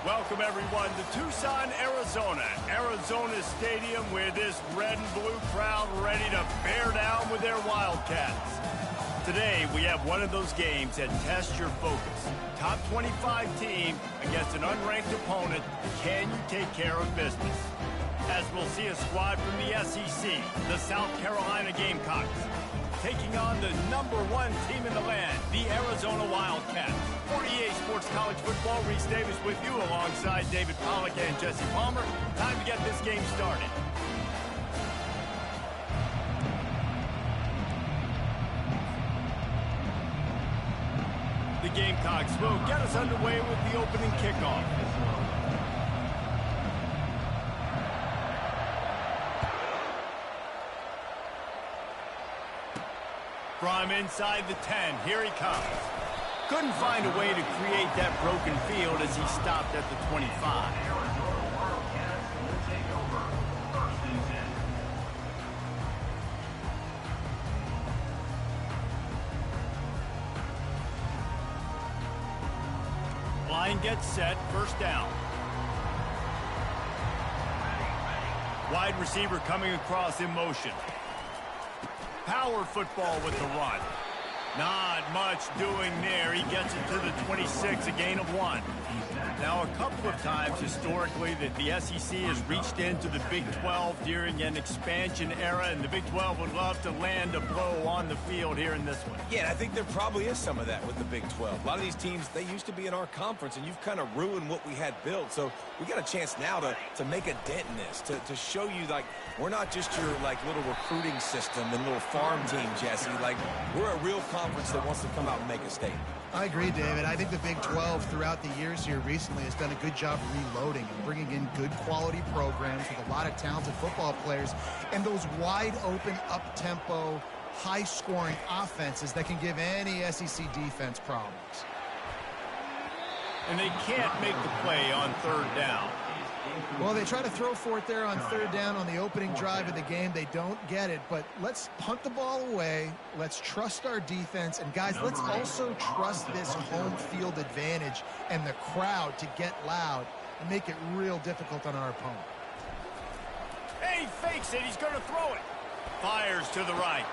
Welcome, everyone, to Tucson, Arizona. Arizona Stadium with this red and blue crowd ready to bear down with their Wildcats. Today, we have one of those games that tests your focus. Top 25 team against an unranked opponent. Can you take care of business? As we'll see a squad from the SEC, the South Carolina Gamecocks, taking on the #1 team in the land, the Arizona Wildcats. 48 Sports College Football, Reese Davis with you alongside David Pollack and Jesse Palmer. Time to get this game started. The Gamecocks will get us underway with the opening kickoff. From inside the 10, here he comes. Couldn't find a way to create that broken field as he stopped at the 25. Line gets set, first down. Wide receiver coming across in motion. Power football with the run. Not much doing there. He gets it to the 26, a gain of 1. Now, a couple of times historically that the SEC has reached into the Big 12 during an expansion era, and the Big 12 would love to land a blow on the field here in this one. Yeah, I think there probably is some of that with the Big 12. A lot of these teams, they used to be in our conference, and you've kind of ruined what we had built. So we got a chance now to make a dent in this, to show you, like, we're not just your, like, little recruiting system and little farm team, Jesse. Like, we're a real conference that wants to come out and make a statement. I agree, David. I think the Big 12 throughout the years here recently has done a good job reloading and bringing in good quality programs with a lot of talented football players and those wide open, up-tempo, high-scoring offenses that can give any SEC defense problems. And they can't make the play on third down. Well, they try to throw for it there on third down on the opening drive of the game. They don't get it, but let's punt the ball away. Let's trust our defense. And, guys, let's also trust this home field advantage and the crowd to get loud and make it real difficult on our opponent. Hey, he fakes it. He's going to throw it. Fires to the right.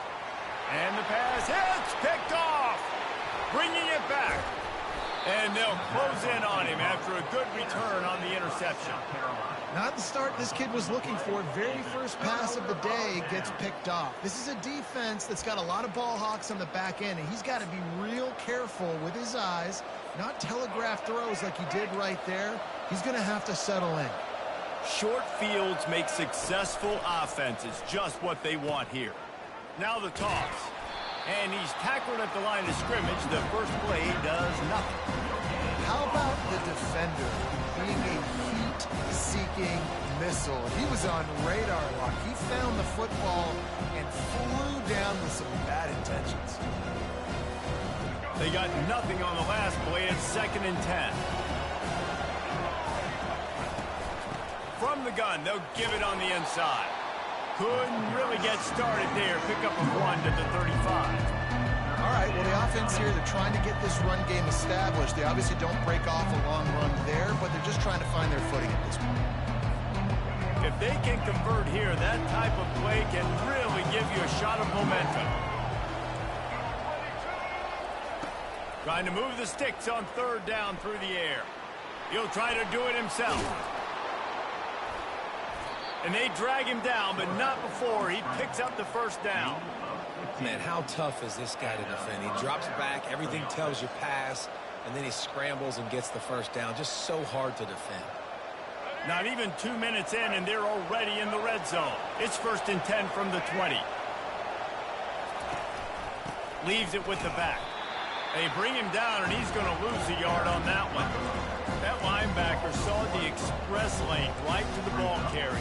And the pass hits, picked off. Bringing it back. And they'll close in on him after a good return on the interception. Not the start this kid was looking for. Very first pass of the day gets picked off. This is a defense that's got a lot of ball hawks on the back end, and he's got to be real careful with his eyes, not telegraph throws like he did right there. He's going to have to settle in. Short fields make successful offenses just what they want here. Now the toss. And he's tackled at the line of scrimmage. The first play does nothing. How about the defender being a heat-seeking missile? He was on radar lock. He found the football and flew down with some bad intentions. They got nothing on the last play. It's 2nd and 10. From the gun, they'll give it on the inside. Couldn't really get started there. Pick up a 1 to the 35. All right, well, the offense here, they're trying to get this run game established. They obviously don't break off a long run there, but they're just trying to find their footing at this point. If they can convert here, that type of play can really give you a shot of momentum. Trying to move the sticks on third down through the air. He'll try to do it himself. And they drag him down, but not before he picks up the first down. Man, how tough is this guy to defend? He drops back, everything tells you pass, and then he scrambles and gets the first down. Just so hard to defend. Not even 2 minutes in, and they're already in the red zone. It's 1st and 10 from the 20. Leaves it with the back. They bring him down, and he's going to lose a yard on that one. That linebacker saw the express lane right to the ball carrier.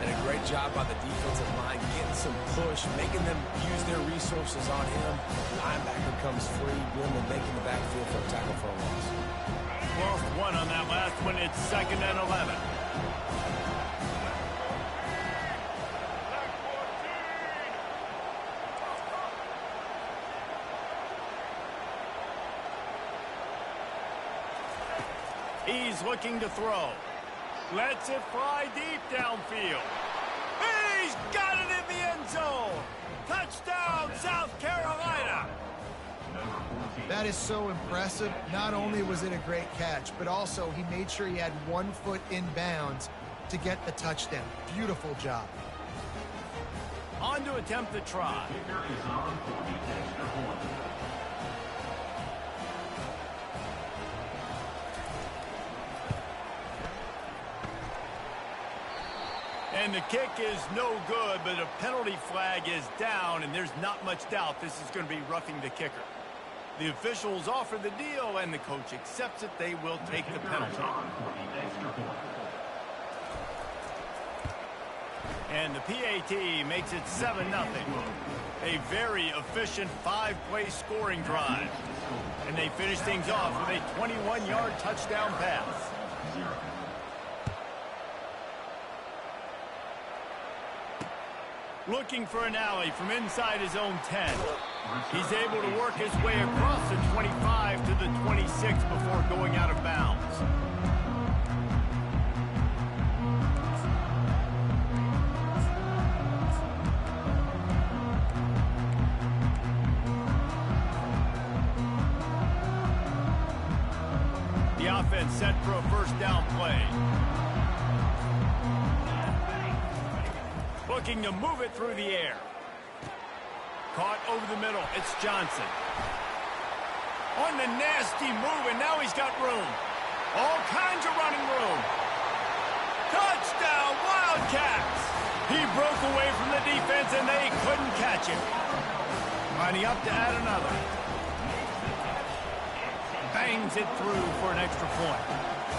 And a great job by the defensive line, getting some push, making them use their resources on him. Linebacker comes free, Grimble making the backfield for a tackle for a loss. Lost 1 on that last one. It's 2nd and 11. He He's looking to throw. Lets it fly deep downfield. He's got it in the end zone. Touchdown, South Carolina. That is so impressive. Not only was it a great catch, but also he made sure he had 1 foot in bounds to get the touchdown. Beautiful job. On to attempt the try. And the kick is no good, but a penalty flag is down, and there's not much doubt this is going to be roughing the kicker. The officials offer the deal, and the coach accepts it. They will take the penalty. And the PAT makes it 7-0. A very efficient 5-play scoring drive. And they finish things off with a 21-yard touchdown pass. Looking for an alley from inside his own 10. He's able to work his way across the 25 to the 26 before going out of bounds. The offense set for a first down play. Looking to move it through the air. Caught over the middle. It's Johnson. On the nasty move, and now he's got room. All kinds of running room. Touchdown, Wildcats! He broke away from the defense, and they couldn't catch him. Lining up to add another. Bangs it through for an extra point.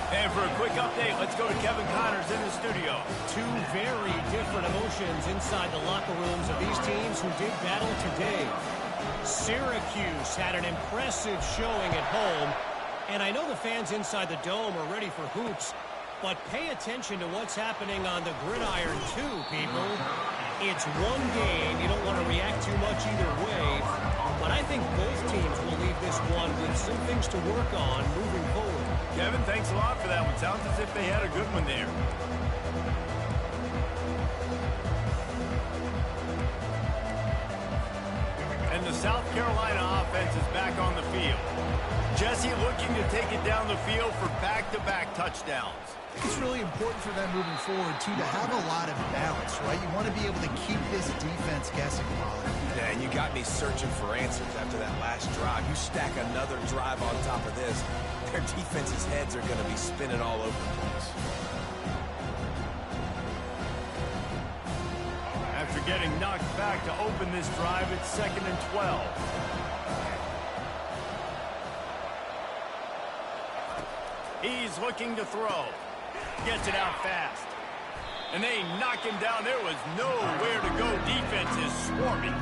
And for a quick update, let's go to Kevin Connors in the studio. Two very different emotions inside the locker rooms of these teams who did battle today. Syracuse had an impressive showing at home, and I know the fans inside the dome are ready for hoops, but pay attention to what's happening on the gridiron too, people. It's one game. You don't want to react too much either way, but I think both teams will leave this one with some things to work on moving forward. Kevin, thanks a lot for that one. Sounds as if they had a good one there. And the South Carolina offense is back on the field. Jesse looking to take it down the field for back-to-back touchdowns. I think it's really important for them moving forward, too, to have a lot of balance, right? You want to be able to keep this defense guessing, Molly. Yeah, and you got me searching for answers after that last drive. You stack another drive on top of this, their defense's heads are going to be spinning all over the place. After getting knocked back to open this drive, it's 2nd and 12. He's looking to throw. Gets it out fast. And they knock him down. There was nowhere to go. Defense is swarming.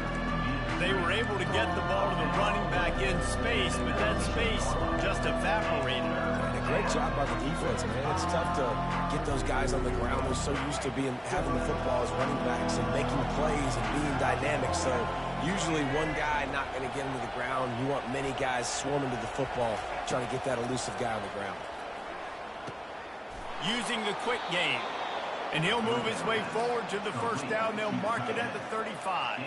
They were able to get the ball to the running back in space, but that space just evaporated. And a great job by the defense, man. It's tough to get those guys on the ground. They're so used to having the football as running backs and making plays and being dynamic. So usually one guy not going to get into the ground. You want many guys swarming to the football, trying to get that elusive guy on the ground. Using the quick game. And he'll move his way forward to the first down. They'll mark it at the 35.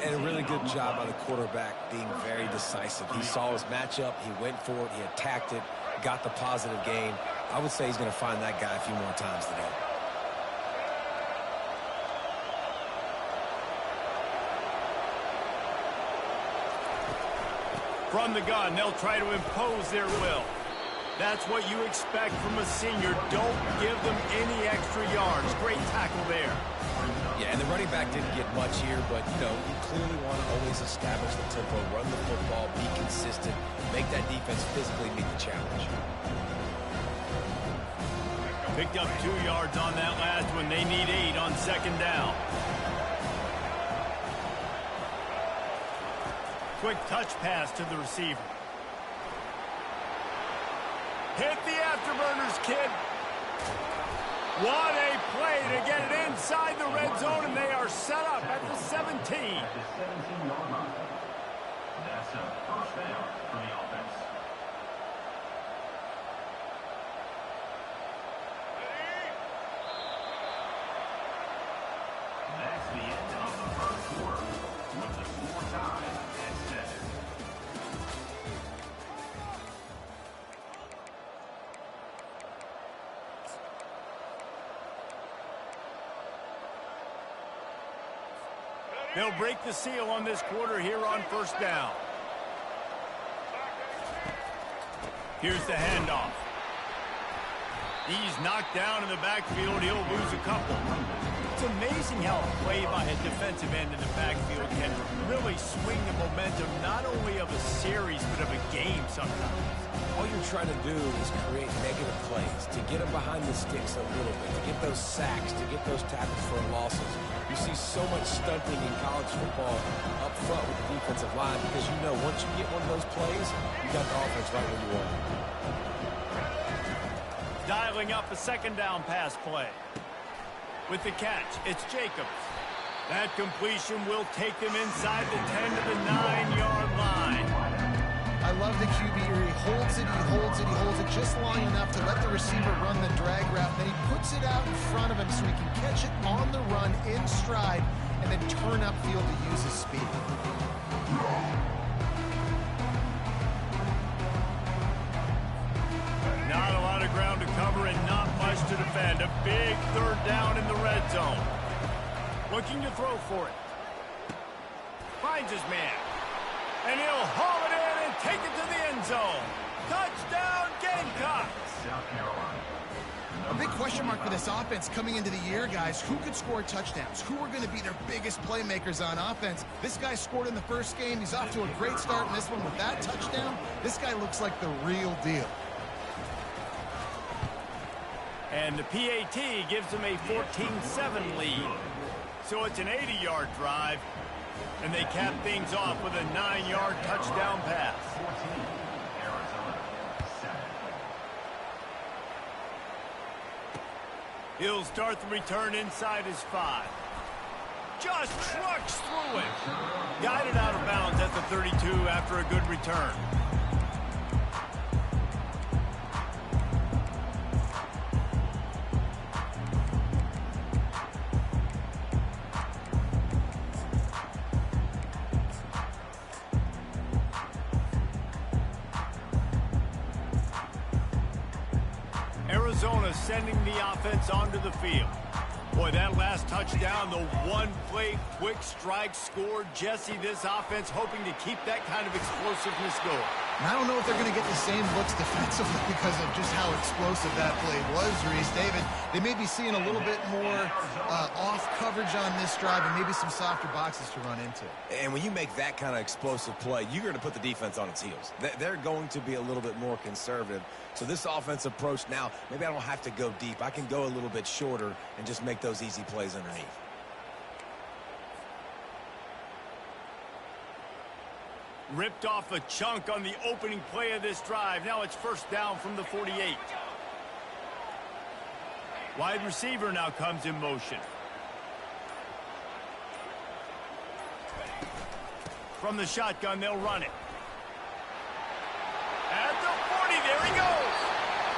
And a really good job by the quarterback being very decisive. He saw his matchup. He went for it. He attacked it. Got the positive gain. I would say he's going to find that guy a few more times today. From the gun, they'll try to impose their will. That's what you expect from a senior. Don't give them any extra yards. Great tackle there. Yeah, and the running back didn't get much here, but, you know, you clearly want to always establish the tempo, run the football, be consistent, make that defense physically meet the challenge. Picked up 2 yards on that last one. They need 8 on 2nd down. Quick touch pass to the receiver. Hit the afterburners, kid. What a play to get it inside the red zone, and they are set up at the 17. At the 17-yard line. That's a first down for the offense. with the score tied at 7. They'll break the seal on this quarter here on first down. Here's the handoff. He's knocked down in the backfield. He'll lose a couple. It's amazing how a play by a defensive end in the backfield can really swing the momentum not only of a series but of a game sometimes. All you're trying to do is create negative plays, to get them behind the sticks a little bit, to get those sacks, to get those tackles for losses. You see so much stunting in college football up front with the defensive line because you know once you get one of those plays, you got the offense right where you want it. Dialing up a second down pass play. With the catch, it's Jacobs. That completion will take them inside the 10 to the 9-yard line. I love the QB here. He holds it, he holds it, he holds it just long enough to let the receiver run the drag route. Then he puts it out in front of him so he can catch it on the run in stride and then turn upfield to use his speed. Not a lot of ground to cover and not much to defend. A big third down in the red zone. Looking to throw for it. Finds his man. And he'll haul it in and take it to the end zone. Touchdown, Gamecocks! South Carolina. A big question mark for this offense coming into the year, guys. Who could score touchdowns? Who are going to be their biggest playmakers on offense? This guy scored in the first game. He's off to a great start in this one with that touchdown. This guy looks like the real deal. And the PAT gives them a 14-7 lead. So it's an 80-yard drive. And they cap things off with a 9-yard touchdown pass. 14, Arizona 7. He'll start the return inside his 5. Just trucks through it. Guided out of bounds at the 32 after a good return. Arizona sending the offense onto the field. Boy, that last touchdown, the one-play quick strike score. Jesse, this offense hoping to keep that kind of explosiveness going. And I don't know if they're going to get the same looks defensively because of just how explosive that play was, Reese. David, they may be seeing a little bit more off coverage on this drive and maybe some softer boxes to run into. And when you make that kind of explosive play, you're going to put the defense on its heels. They're going to be a little bit more conservative. So this offensive approach now, maybe I don't have to go deep. I can go a little bit shorter and just make those easy plays underneath. Ripped off a chunk on the opening play of this drive. Now it's first down from the 48. Wide receiver now comes in motion. From the shotgun, they'll run it. At the 40, there he goes.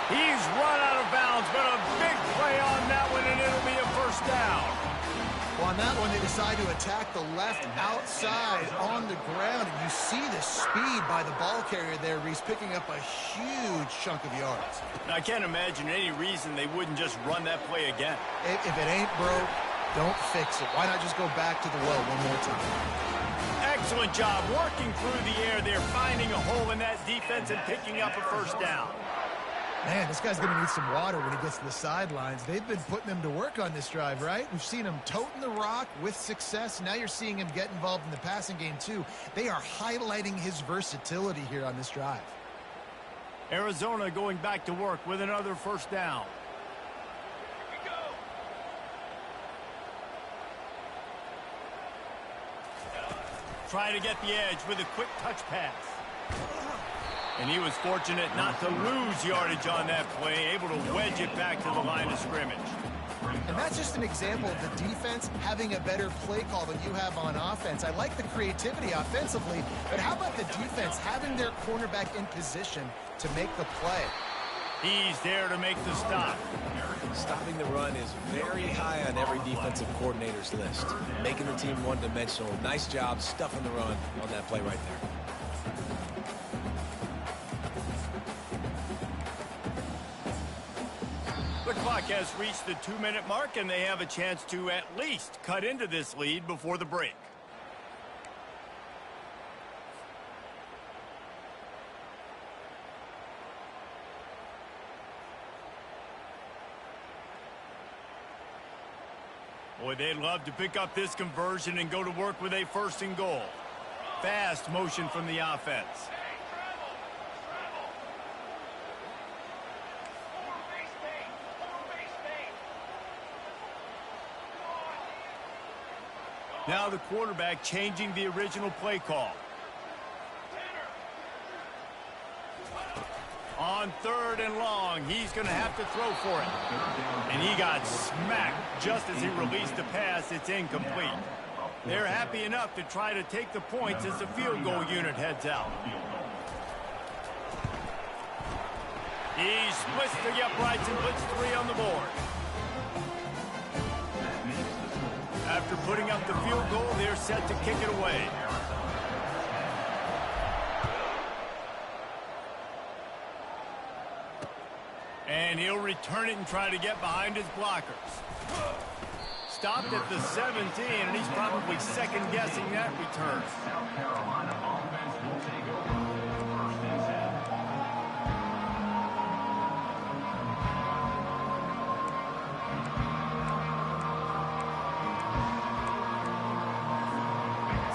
He's run out of bounds, but a big play on that one, and it'll be a first down. Well, on that one, they decide to attack the left outside on the ground, and you see the speed by the ball carrier there, Reese, picking up a huge chunk of yards. I can't imagine any reason they wouldn't just run that play again. If it ain't broke, don't fix it. Why not just go back to the well one more time? Excellent job working through the air there, finding a hole in that defense and picking up a first down. Man, this guy's going to need some water when he gets to the sidelines. They've been putting him to work on this drive, right? We've seen him toting the rock with success. Now you're seeing him get involved in the passing game, too. They are highlighting his versatility here on this drive. Arizona going back to work with another first down. Trying to get the edge with a quick touch pass. And he was fortunate not to lose yardage on that play, able to wedge it back to the line of scrimmage. And that's just an example of the defense having a better play call than you have on offense. I like the creativity offensively, but how about the defense having their cornerback in position to make the play? He's there to make the stop. Stopping the run is very high on every defensive coordinator's list. Making the team one-dimensional. Nice job stuffing the run on that play right there. The clock has reached the 2-minute mark, and they have a chance to at least cut into this lead before the break. Boy, they'd love to pick up this conversion and go to work with a 1st and goal. Fast motion from the offense. Now the quarterback changing the original play call. On 3rd and long, he's going to have to throw for it. And he got smacked just as he released the pass. It's incomplete. They're happy enough to try to take the points as the field goal unit heads out. He splits the uprights and puts 3 on the board. After putting up the field goal, they're set to kick it away. And he'll return it and try to get behind his blockers. Stopped at the 17, and he's probably second-guessing that return. South Carolina offense will take over. 1st and 10.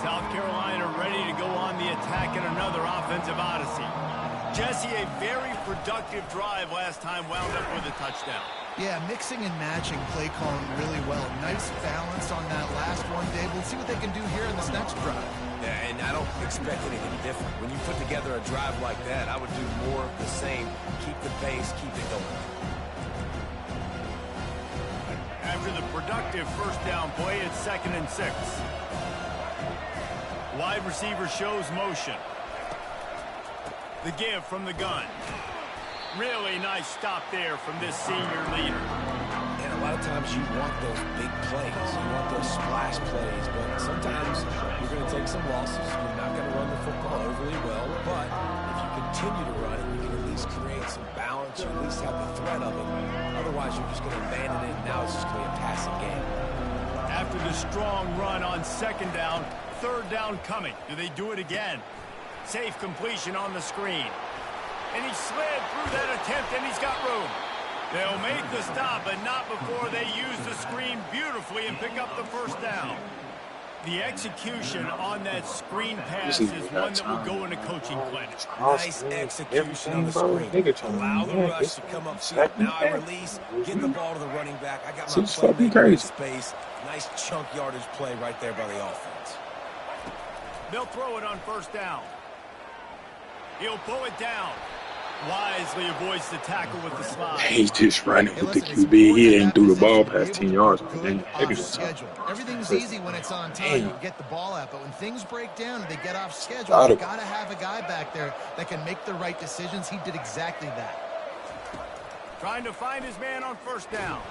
South Carolina ready to go on the attack in another offensive odyssey. Jesse, a very productive drive last time wound up with a touchdown. Yeah, mixing and matching play calling really well. Nice balance on that last one, Dave. We'll see what they can do here in this next drive. Yeah, and I don't expect anything different. When you put together a drive like that, I would do more of the same. Keep the pace, keep it going. After the productive 1st down play, it's 2nd and 6. Wide receiver shows motion. The give from the gun. Really nice stop there from this senior leader. And a lot of times you want those big plays. You want those splash plays. But sometimes you're going to take some losses. You're not going to run the football overly well. But if you continue to run it, you can at least create some balance. You at least have the threat of it. Otherwise, you're just going to abandon it. And now it's just going to be a passing game. After the strong run on 2nd down, 3rd down coming. Do they do it again? Safe completion on the screen. And he slid through that attempt, and he's got room. They'll make the stop, but not before they use the screen beautifully and pick up the 1st down. The execution on that screen pass is one that will go in a coaching clinic. Nice execution on the screen. Allow the rush to come up field. Now I release, get the ball to the running back. I got my playmaker in space. Nice chunk yardage play right there by the offense. They'll throw it on 1st down. He'll pull it down. Wisely avoids the tackle with the slide. He's just running with the QB. He ain't threw the ball past 10 yards. Everything's easy when it's on time. You get the ball out, but when things break down and they get off schedule, you got to have a guy back there that can make the right decisions. He did exactly that. Trying to find his man on 1st down.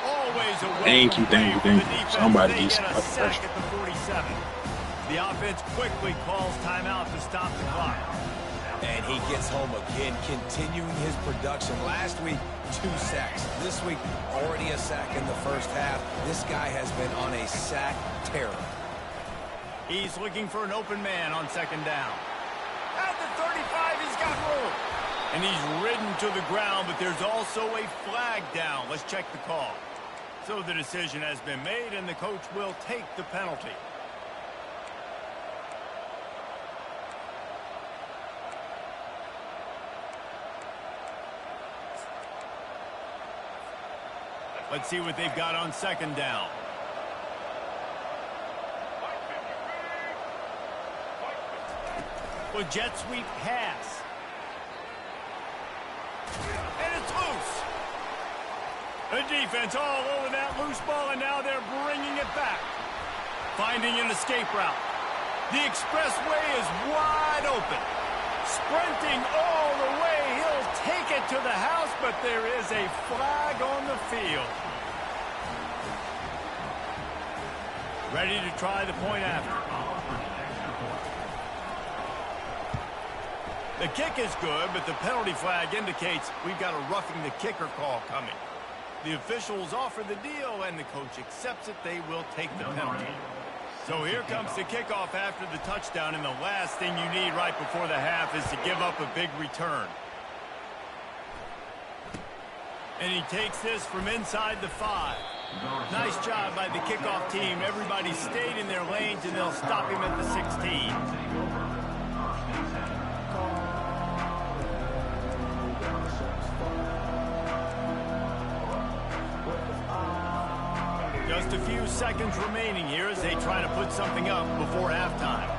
Always away. Thank you. Somebody gets a sack at the 47. The offense quickly calls timeout to stop the clock. And he gets home again, continuing his production. Last week, 2 sacks. This week, already a sack in the 1st half. This guy has been on a sack terror. He's looking for an open man on 2nd down. At the 35, he's got room. And he's ridden to the ground, but there's also a flag down. Let's check the call. So the decision has been made, and the coach will take the penalty. Let's see what they've got on 2nd down. Well, jet sweep pass. And it's loose. The defense all over that loose ball, and now they're bringing it back. Finding an escape route. The expressway is wide open. Sprinting all the way, he'll take it to the house, but there is a flag on the field. Ready to try the point after. The kick is good, but the penalty flag indicates we've got a roughing the kicker call coming. The officials offer the deal, and the coach accepts it. They will take the penalty. So here comes the kickoff after the touchdown, and the last thing you need right before the half is to give up a big return. And he takes this from inside the 5. Nice job by the kickoff team. Everybody stayed in their lanes, and they'll stop him at the 16. Just a few seconds remaining here as they try to put something up before halftime.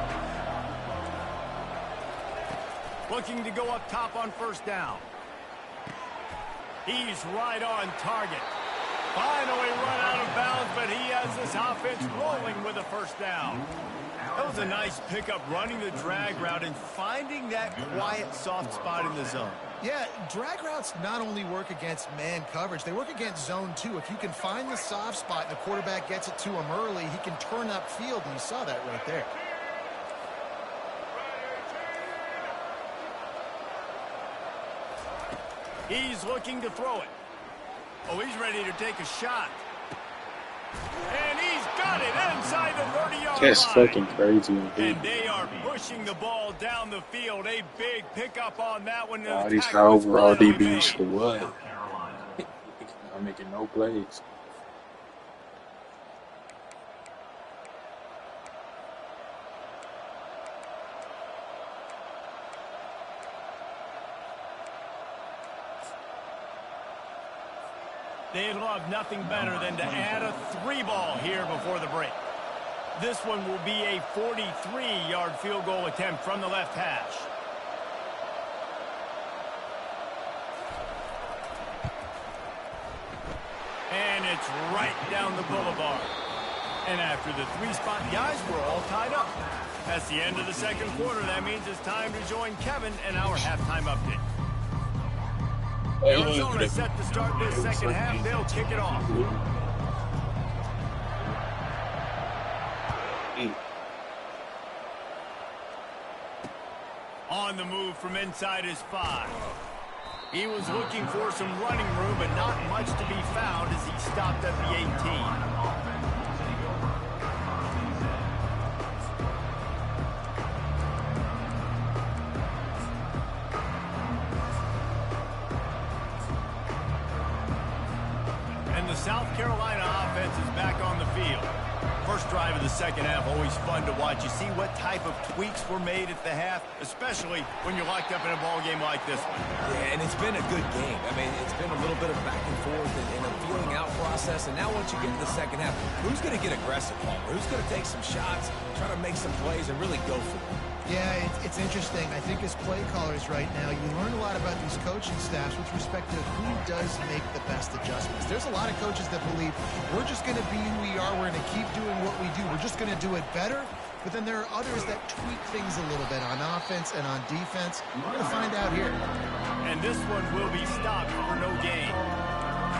Looking to go up top on first down. He's right on target. Finally run out of bounds, but he has this offense rolling with a first down. That was a nice pickup, running the drag route and finding that quiet, soft spot in the zone. Yeah, drag routes not only work against man coverage, they work against zone too. If you can find the soft spot and the quarterback gets it to him early, he can turn upfield, and you saw that right there. He's looking to throw it. Oh, he's ready to take a shot. And he's got it inside the 30-yard line. That's fucking crazy. And they are pushing the ball down the field. A big pickup on that one. All these high overall DBs for what? I'm making no plays. They'd love nothing better than to add a 3-ball here before the break. This one will be a 43-yard field goal attempt from the left hash. And it's right down the boulevard. And after the 3-spot guys, we're all tied up. That's the end of the second quarter. That means it's time to join Kevin and our halftime update. Arizona set to start this second half. They'll kick it off. On the move from inside his 5. He was looking for some running room, but not much to be found as he stopped at the 18. South Carolina offense is back on the field. First drive of the second half, always fun to watch. You see what type of tweaks were made at the half, especially when you're locked up in a ball game like this one. Yeah, and it's been a good game. I mean, it's been a little bit of back and forth and a feeling out process. And now once you get to the second half, who's going to get aggressive, Palmer? Who's going to take some shots, try to make some plays, and really go for it? Yeah, it's interesting. I think as play callers right now, you learn a lot about these coaching staffs with respect to who does make the best adjustments. There's a lot of coaches that believe we're just going to be who we are. We're going to keep doing what we do. We're just going to do it better. But then there are others that tweak things a little bit on offense and on defense. We're going to find out here. And this one will be stopped for no gain.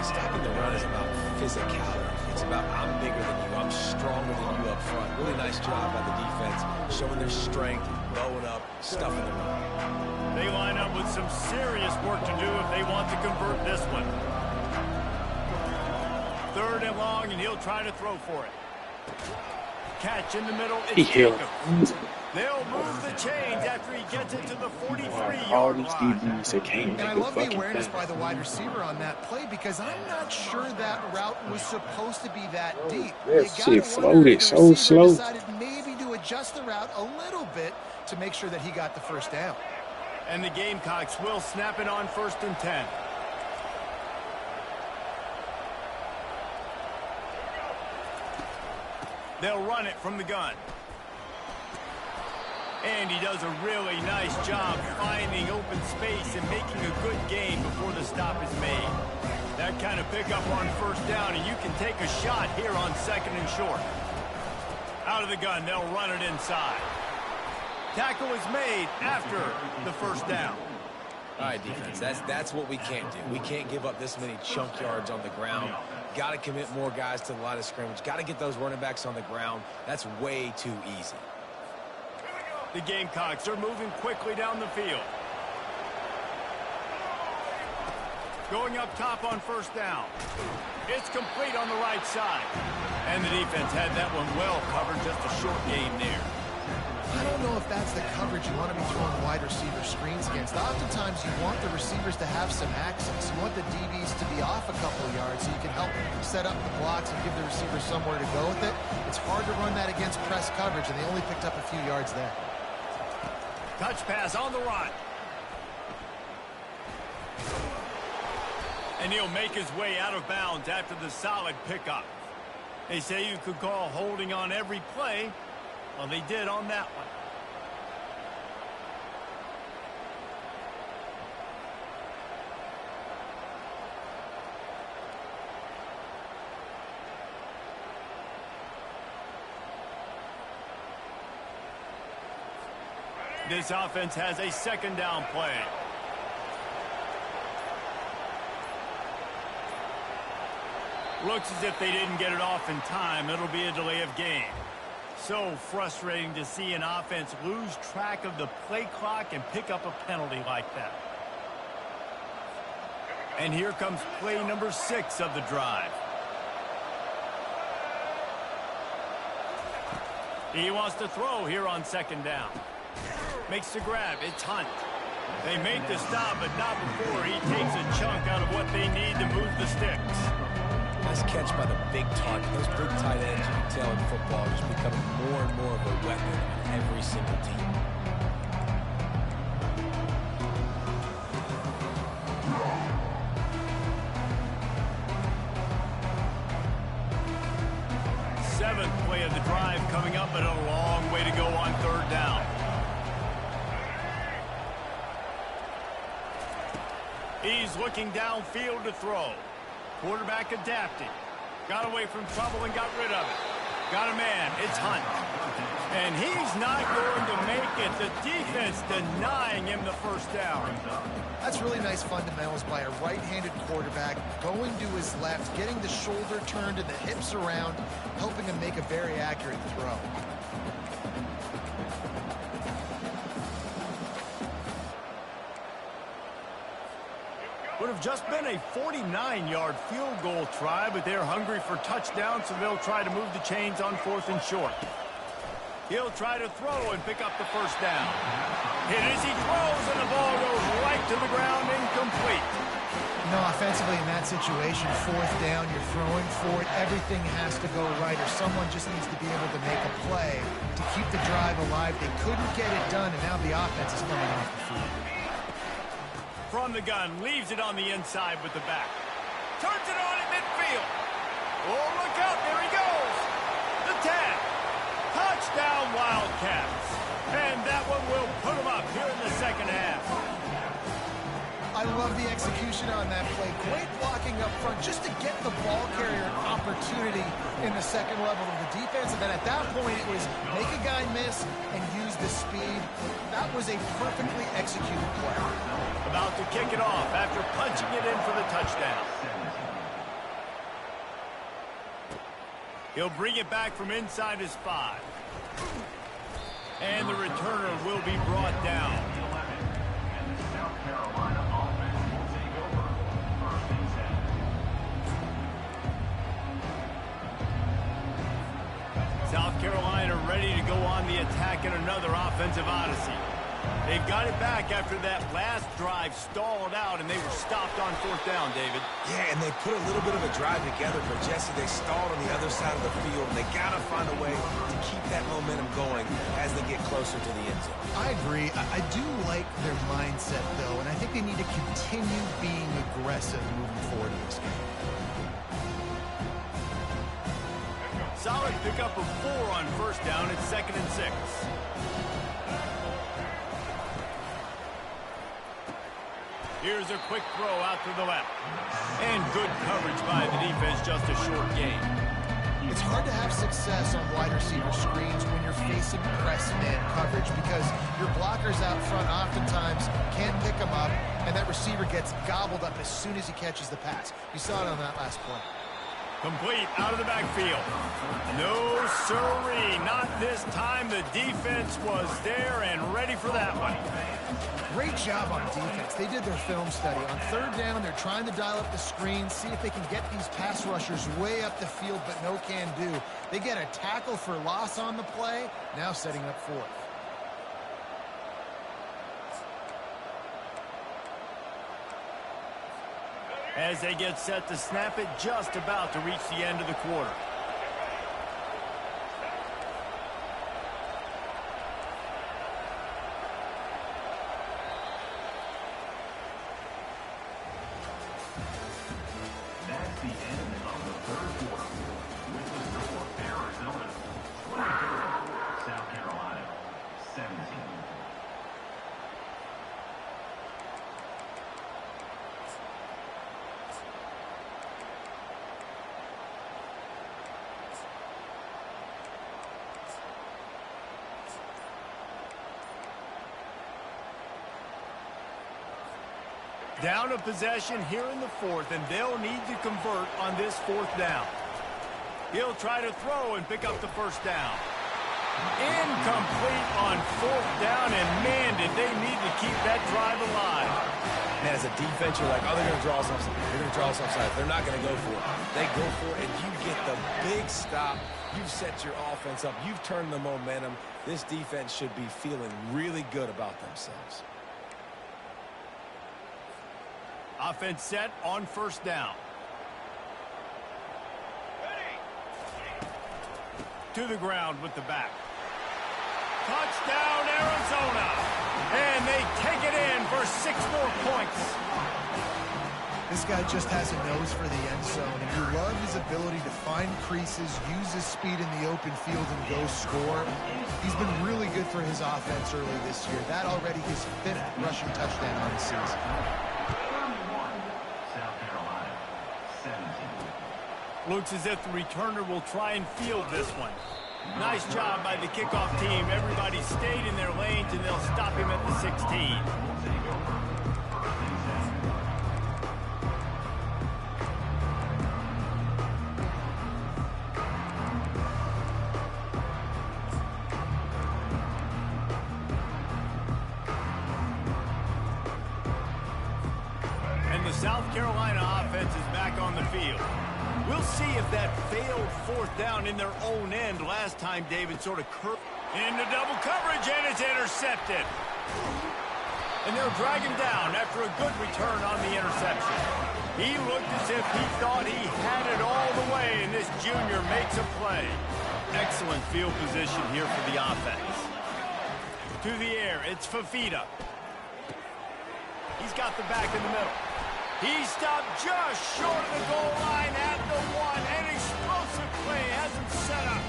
Stopping the run is about physicality. It's about I'm bigger than you, I'm stronger than you up front. Really nice job by the defense, showing their strength, bowing up, stuffing the run. They line up with some serious work to do if they want to convert this one. 3rd and long, and he'll try to throw for it. Catch in the middle. It's Jacobs. They'll move the chains after he gets it to the 43-yard line. And I love the awareness by the wide receiver on that play because I'm not sure that route was supposed to be that deep. That shit floated so slow. Decided maybe to adjust the route a little bit to make sure that he got the first down. And the Gamecocks will snap it on 1st and 10. They'll run it from the gun. And he does a really nice job finding open space and making a good gain before the stop is made. That kind of pickup on 1st down, and you can take a shot here on 2nd and short. Out of the gun, they'll run it inside. Tackle is made after the 1st down. All right, defense, that's what we can't do. We can't give up this many chunk yards on the ground. Got to commit more guys to the line of scrimmage. Got to get those running backs on the ground. That's way too easy. The Gamecocks are moving quickly down the field. Going up top on first down. It's complete on the right side. And the defense had that one well covered, just a short gain there. I don't know if that's the coverage you want to be throwing wide receiver screens against. Oftentimes, you want the receivers to have some access. You want the DBs to be off a couple of yards so you can help set up the blocks and give the receiver somewhere to go with it. It's hard to run that against press coverage, and they only picked up a few yards there. Touch pass on the run. And he'll make his way out of bounds after the solid pickup. They say you could call holding on every play. Well, they did on that one. This offense has a second down play. Looks as if they didn't get it off in time. It'll be a delay of game. So frustrating to see an offense lose track of the play clock and pick up a penalty like that. And here comes play number 6 of the drive. He wants to throw here on second down. Makes the grab. It's Hunt. They make the stop, but not before he takes a chunk out of what they need to move the sticks. Nice catch by the big target. Those big tight ends, you can tell in football, are just becoming more and more of a weapon on every single team. Seventh play of the drive coming up, but a long way to go on third down. He's looking downfield to throw. Quarterback adapting. Got away from trouble and got rid of it. Got a man. It's Hunt. And he's not going to make it. The defense denying him the first down. That's really nice fundamentals by a right-handed quarterback, going to his left, getting the shoulder turned and the hips around, helping him make a very accurate throw. Would have just been a 49-yard field goal try, but they're hungry for touchdown, so they'll try to move the chains on 4th and short. He'll try to throw and pick up the first down. Hit as he throws, and the ball goes right to the ground, incomplete. No, offensively in that situation, 4th down, you're throwing for it, everything has to go right, or someone just needs to be able to make a play to keep the drive alive. They couldn't get it done, and now the offense is coming off the field. From the gun, leaves it on the inside with the back. Turns it on at midfield. Oh, look out, there he goes. The tag. Touchdown, Wildcats. And that one will put them up here in the second half. I love the execution on that play. Great blocking up front just to get the ball carrier an opportunity in the second level of the defense. And then at that point, it was make a guy miss and use the speed. That was a perfectly executed play. About to kick it off after punching it in for the touchdown. He'll bring it back from inside his 5. And the returner will be brought down. South Carolina ready to go on the attack in another offensive odyssey. They've got it back after that last drive stalled out, and they were stopped on 4th down, David. Yeah, and they put a little bit of a drive together, but Jesse, they stalled on the other side of the field, and they got to find a way to keep that momentum going as they get closer to the end zone. I agree. I do like their mindset, though, and I think they need to continue being aggressive moving forward in this game. Solid pickup of 4 on first down. It's 2nd and 6. Here's a quick throw out to the left. And good coverage by the defense, just a short gain. It's hard to have success on wide receiver screens when you're facing press man coverage because your blockers out front oftentimes can't pick them up, and that receiver gets gobbled up as soon as he catches the pass. You saw it on that last play. Complete out of the backfield. No siree, not this time. The defense was there and ready for that one. Great job on defense. They did their film study. On third down, they're trying to dial up the screen, see if they can get these pass rushers way up the field, but no can do. They get a tackle for loss on the play, now setting up fourth. As they get set to snap it, just about to reach the end of the quarter. That's the end of the third quarter. With the score, Arizona 23, South Carolina 17. Down a possession here in the fourth, and they'll need to convert on this fourth down. He'll try to throw and pick up the first down. Incomplete on fourth down, and man, did they need to keep that drive alive. Man, as a defense, you're like, oh, they're going to draw us offside. They're going to draw us offside. They're not going to go for it. They go for it, and you get the big stop. You've set your offense up. You've turned the momentum. This defense should be feeling really good about themselves. Offense set on first down. To the ground with the back. Touchdown, Arizona. And they take it in for 6 more points. This guy just has a nose for the end zone, and you love his ability to find creases, use his speed in the open field, and go score. He's been really good for his offense early this year. That already his 5th rushing touchdown on the season. Looks as if the returner will try and field this one. Nice job by the kickoff team. Everybody stayed in their lanes, and they'll stop him at the 16. And the South Carolina offense is back on the field. We'll see if that failed fourth down in their own end last time, David, sort of curved into double coverage, and it's intercepted. And they'll drag him down after a good return on the interception. He looked as if he thought he had it all the way, and this junior makes a play. Excellent field position here for the offense. To the air, it's Fafita. He's got the back in the middle. He stopped just short of the goal line at the 1. An explosive play has him set up.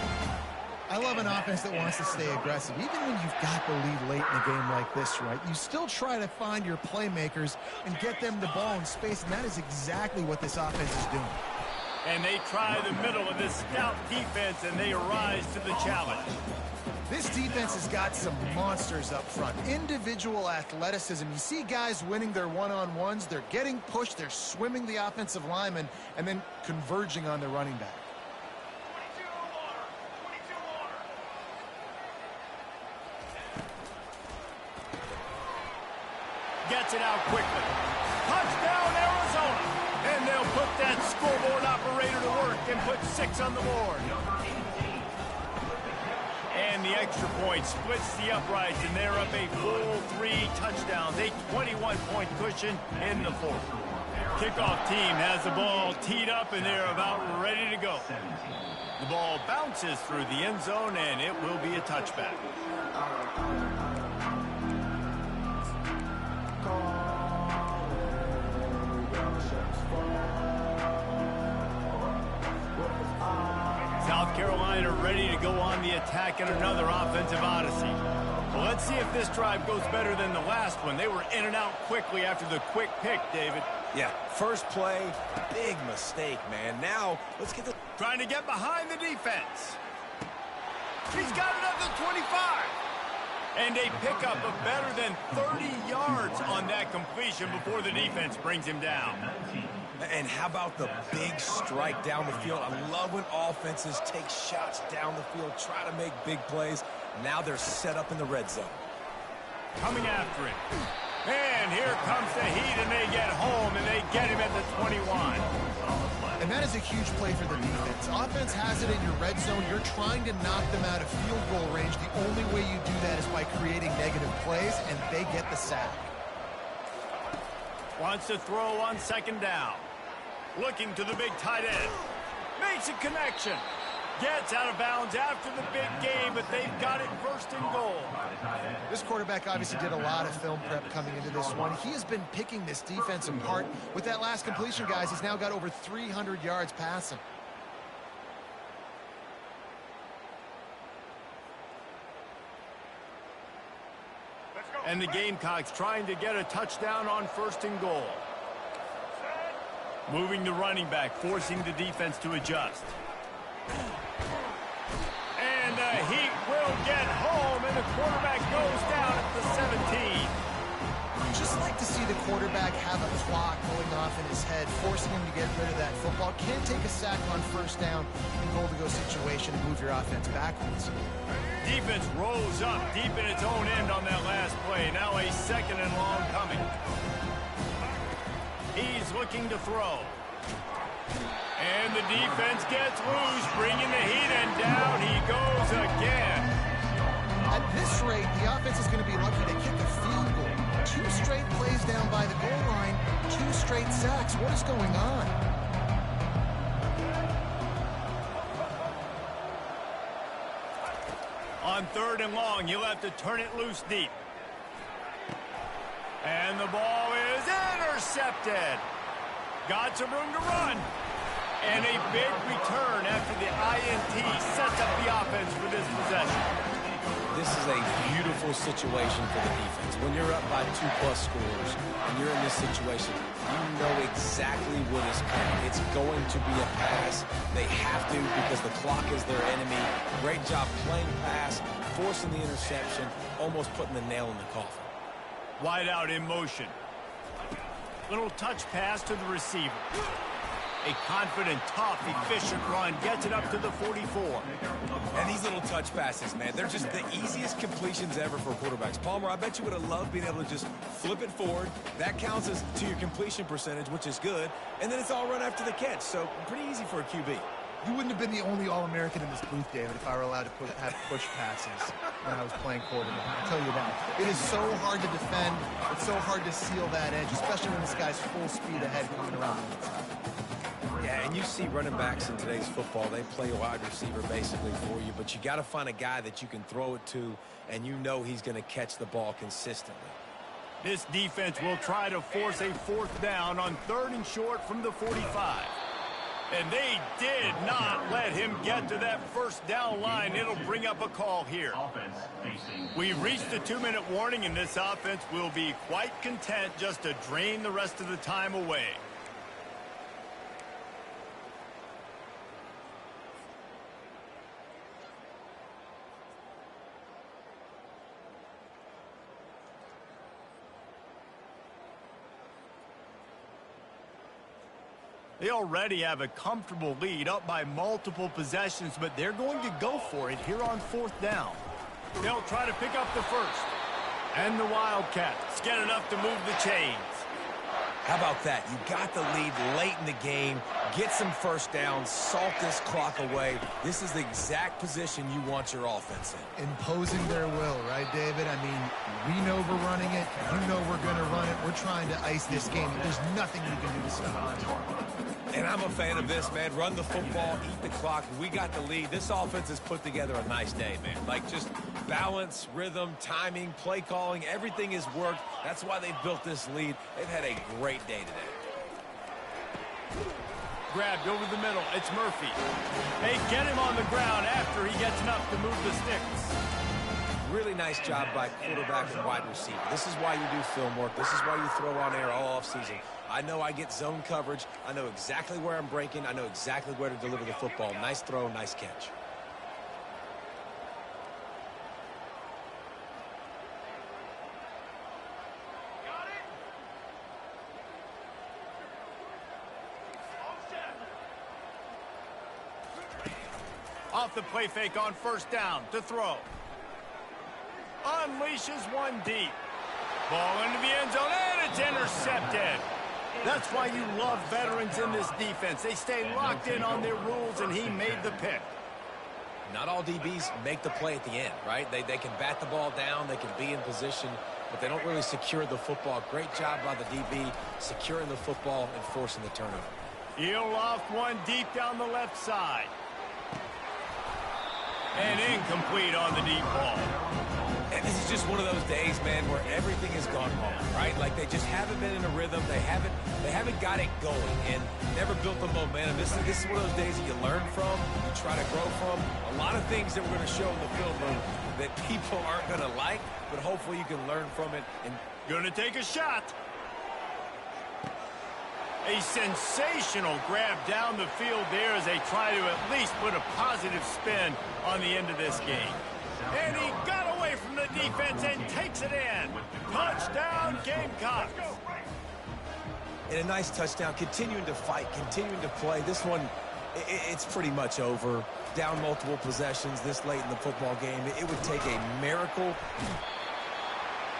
I love an offense that wants to stay aggressive. Even when you've got the lead late in a game like this, right, you still try to find your playmakers and get them the ball in space, and that is exactly what this offense is doing. And they try the middle of this stout defense, and they rise to the challenge. This defense has got some monsters up front. Individual athleticism. You see guys winning their one-on-ones. They're getting pushed. They're swimming the offensive lineman and then converging on the running back. Gets it out quickly. Touchdown, Arizona. And they'll put that scoreboard operator to work and put 6 on the board. And the extra point splits the uprights, and they're up a full 3 touchdowns, a 21-point cushion in the fourth. Kickoff team has the ball teed up, and they're about ready to go. The ball bounces through the end zone, and it will be a touchback. South Carolina ready to go on the attack in another offensive odyssey. Well, let's see if this drive goes better than the last one. They were in and out quickly after the quick pick, David. Yeah, first play, big mistake, man. Now, let's get the... Trying to get behind the defense. He's got it up to 25. And a pickup of better than 30 yards on that completion before the defense brings him down. And how about the big strike down the field? I love when offenses take shots down the field, try to make big plays. Now they're set up in the red zone. Coming after it. And here comes the Heat, and they get home, and they get him at the 21. And that is a huge play for the defense. Offense has it in your red zone. You're trying to knock them out of field goal range. The only way you do that is by creating negative plays, and they get the sack. Wants to throw on second down. Looking to the big tight end. Makes a connection. Gets out of bounds after the big game, but they've got it first and goal. This quarterback obviously did a lot of film prep coming into this one. He has been picking this defense apart. With that last completion, guys, he's now got over 300 yards passing. And the Gamecocks trying to get a touchdown on first and goal. Moving the running back, forcing the defense to adjust. And the Heat will get home, and the quarterback goes down at the 17. Just like to see the quarterback have a clock going off in his head, forcing him to get rid of that football. Can't take a sack on first down in goal-to-go situation and move your offense backwards. Defense rose up deep in its own end on that last play. Now a second and long coming. He's looking to throw. And the defense gets loose, bringing the Heat, and down he goes again. At this rate, the offense is going to be lucky to kick a field goal. 2 straight plays down by the goal line, 2 straight sacks. What is going on? On third and long, he'll have to turn it loose deep. And the ball is intercepted. Got some room to run. And a big return after the INT sets up the offense for this possession. This is a beautiful situation for the defense. When you're up by 2+ scores and you're in this situation, you know exactly what is coming. It's going to be a pass. They have to because the clock is their enemy. Great job playing pass, forcing the interception, almost putting the nail in the coffin. Wide out in motion. Little touch pass to the receiver. A confident, tough, efficient run gets it up to the 44. And these little touch passes, man, they're just the easiest completions ever for quarterbacks. Palmer, I bet you would have loved being able to just flip it forward. That counts as to your completion percentage, which is good. And then it's all run after the catch, so pretty easy for a QB. You wouldn't have been the only All-American in this booth, David, if I were allowed to have push passes when I was playing quarterback. I'll tell you that. It is so hard to defend. It's so hard to seal that edge, especially when this guy's full speed ahead coming around. Yeah, and you see running backs in today's football, they play wide receiver basically for you, but you got to find a guy that you can throw it to, and you know he's going to catch the ball consistently. This defense will try to force a fourth down on third and short from the 45. And they did not let him get to that first down line. It'll bring up a call here. We've reached the 2-minute warning, and this offense will be quite content just to drain the rest of the time away. They already have a comfortable lead, up by multiple possessions, but they're going to go for it here on fourth down. They'll try to pick up the first. And the Wildcats get enough to move the chains. How about that? You got the lead late in the game. Get some first downs. Salt this clock away. This is the exact position you want your offense in. Imposing their will, right, David? I mean, we know we're running it. You know we're going to run it. We're trying to ice this game. There's nothing you can do to stop it. And I'm a fan of this, man. Run the football, eat the clock. We got the lead. This offense has put together a nice day, man. Like, just balance, rhythm, timing, play calling, everything has worked. That's why they've built this lead. They've had a great day today. Grabbed over the middle. It's Murphy. They get him on the ground after he gets enough to move the sticks. really nice job by quarterback and wide receiver. This is why you do film work. This is why you throw on air all offseason. I know I get zone coverage. I know exactly where I'm breaking. I know exactly where to deliver the football. Nice throw, nice catch. Off the play fake on first down to throw. Unleashes one deep. Ball into the end zone, and it's intercepted. That's why you love veterans in this defense. They stay locked in on their rules, and he made the pick. Not all DBs make the play at the end, right? They can bat the ball down, they can be in position, but they don't really secure the football. Great job by the DB securing the football and forcing the turnover. He'll loft one deep down the left side. And incomplete on the deep ball. And this is just one of those days, man, where everything has gone wrong, right? Like they just haven't been in a rhythm. They haven't got it going and never built the momentum. This is one of those days that you learn from, you try to grow from. A lot of things that we're going to show in the film room that people aren't going to like, but hopefully you can learn from it. And gonna take a shot. A sensational grab down the field there as they try to at least put a positive spin on the end of this game. And he got away from the defense and takes it in. Touchdown, Gamecocks. a nice touchdown, continuing to fight, continuing to play. This one, it's pretty much over. Down multiple possessions this late in the football game. It would take a miracle.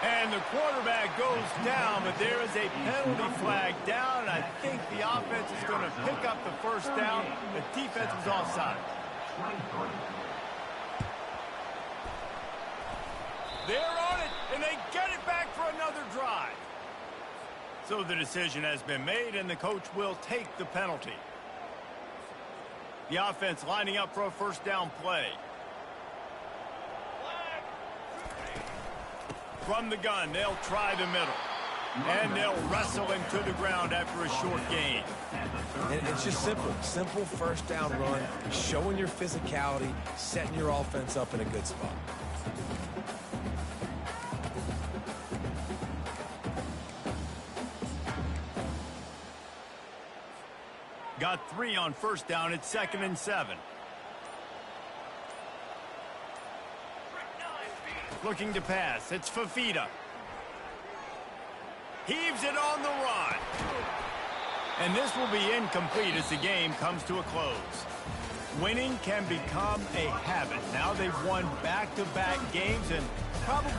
And the quarterback goes down, but there is a penalty flag down. I think the offense is going to pick up the first down. The defense was offside. They're on it, and they get it back for another drive. So the decision has been made, and the coach will take the penalty. The offense lining up for a first down play. From the gun, they'll try the middle. And they'll wrestle him to the ground after a short gain. And it's just simple. Simple first down run, showing your physicality, setting your offense up in a good spot. Got 3 on first down. It's 2nd and 7. Looking to pass. It's Fafita. Heaves it on the run. And this will be incomplete as the game comes to a close. Winning can become a habit. Now they've won back-to-back games and probably